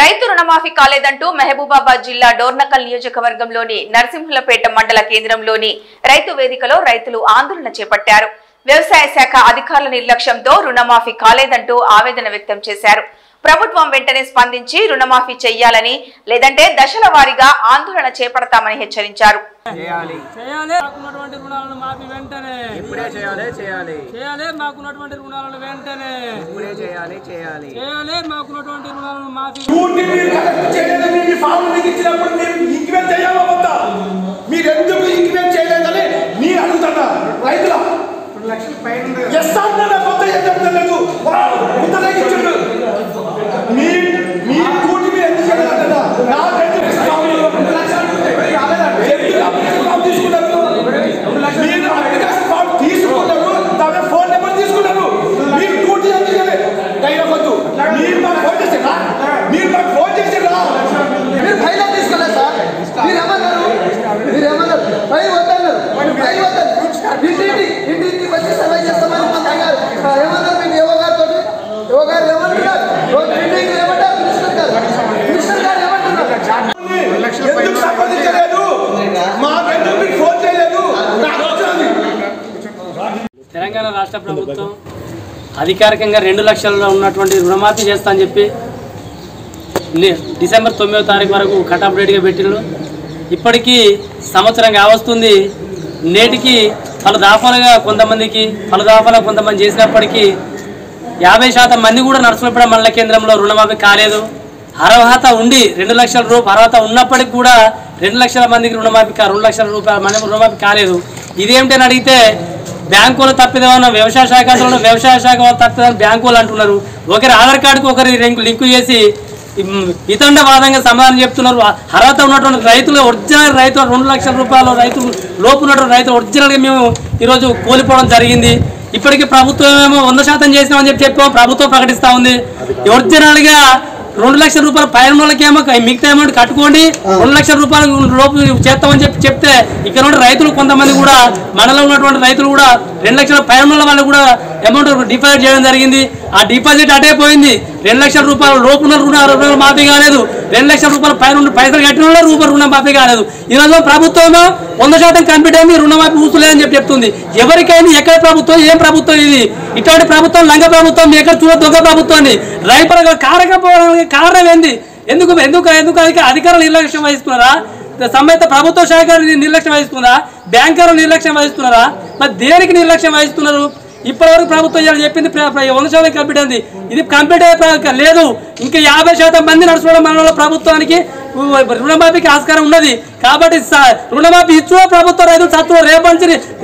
రైతు రుణమాఫీ కాలేదంటూ మహబూబాబాద్ జిల్లా డోర్నకల్ నియోజకవర్గంలోని నరసింహులపేట మండల కేంద్రంలోని రైతు వేదికలో రైతులు ఆందోళన చేపట్టారు. వ్యవసాయ శాఖ అధికారుల నిర్లక్ష్యంతో రుణమాఫీ కాలేదంటూ ఆవేదన వ్యక్తం చేశారు. ప్రభుత్వం వెంటనే స్పందించి రుణమాఫీ చేయాలని లేదంటే దశల వారీగా ఆందోళన చేపడతామని హెచ్చరించారు. తెలంగాణ రాష్ట్ర ప్రభుత్వం అధికారికంగా 2 లక్షల్లో ఉన్నటువంటి రుణమాఫీ చేస్తా అని చెప్పి డిసెంబర్ 9వ తారీఖు వరకు కటాఫ్ డేట్గా పెట్టిళ్ళు. ఇప్పటికీ సంవత్సరం కావస్తుంది. నేటికి పలు దాఫాలుగా కొంతమంది చేసినప్పటికీ 50% మంది కూడా నర్సులపేట మండల కేంద్రంలో రుణమాఫీ కాలేదు. అర్హత ఉండి 2 లక్షల రూపాయలు అర్హత ఉన్నప్పటికీ కూడా 2 లక్షల మందికి 2 లక్షల రూపాయలు రుణమాఫీ కాలేదు. ఇదేమిటని అడిగితే బ్యాంకులు తప్పిదేమన్నా వ్యవసాయ శాఖ తప్పిదని బ్యాంకులు అంటున్నారు. ఒకరి ఆధార్ కార్డుకు ఒకరి లింకు చేసి వితండవాదంగా సమాధానం చెప్తున్నారు. అర్హత ఉన్నటువంటి రైతులు ఒరిజినల్ రైతులు 2 లక్షల రూపాయలు రైతులు లోపు ఉన్నటువంటి రైతులు ఒరిజినల్గా మేము ఈరోజు కోల్పోవడం జరిగింది. ఇప్పటికీ ప్రభుత్వం ఏమో 100% చేసినామని చెప్పాము. ప్రభుత్వం ప్రకటిస్తూ ఉంది. ఒరిజినల్గా 2 లక్షల రూపాయలు పైన వాళ్ళకేమో మిగతా అమౌంట్ కట్టుకోండి, 2 లక్షల రూపాయలు లోపు చేస్తామని చెప్తే ఇక్కడ ఉన్న రైతులు కొంతమంది కూడా మనలో ఉన్నటువంటి రైతులు కూడా 2 లక్షల పైన వాళ్ళు కూడా అమౌంట్ డిపాజిట్ చేయడం జరిగింది. ఆ డిపాజిట్ అటే పోయింది. 2 లక్షల రూపాయలు లోపున్న రుణాలు మాఫీ కాలేదు. 2 లక్షల రూపాయలు పైన పైసలు కట్టిన వాళ్ళు రుణం మాఫీ కాలేదు. ఈరోజు ప్రభుత్వం 100% కంప్లీట్ అయింది, రుణమాఫీ ఊసులేదని చెప్తుంది. ఎవరికైనా ఎక్కడ ప్రభుత్వం, ఏం ప్రభుత్వం ఇది? ఇటువంటి ప్రభుత్వం లంగ ప్రభుత్వం, ఎక్కడ చూడ దొంగ ప్రభుత్వాన్ని రైతులకు కారకపోవడానికి కారణం ఏంది? ఎందుకు అధికారులు నిర్లక్ష్యం వహిస్తున్నారా? సంబంధిత ప్రభుత్వ శాఖ నిర్లక్ష్యం వహిస్తుందా? బ్యాంకర్లు నిర్లక్ష్యం వహిస్తున్నారా? మరి దేనికి నిర్లక్ష్యం వహిస్తున్నారు? ఇప్పటివరకు ప్రభుత్వం చెప్పింది 100% కంప్లీట్ అయింది. ఇది కంప్లీట్ అయ్యే లేదు. ఇంకా 50% మంది నడుచుకోవడం మన ప్రభుత్వానికి రుణమాఫీకి ఆస్కారం ఉన్నది. కాబట్టి రుణమాఫీ ఇచ్చువ ప్రభుత్వ రైతులు చత్తువ రేపంచి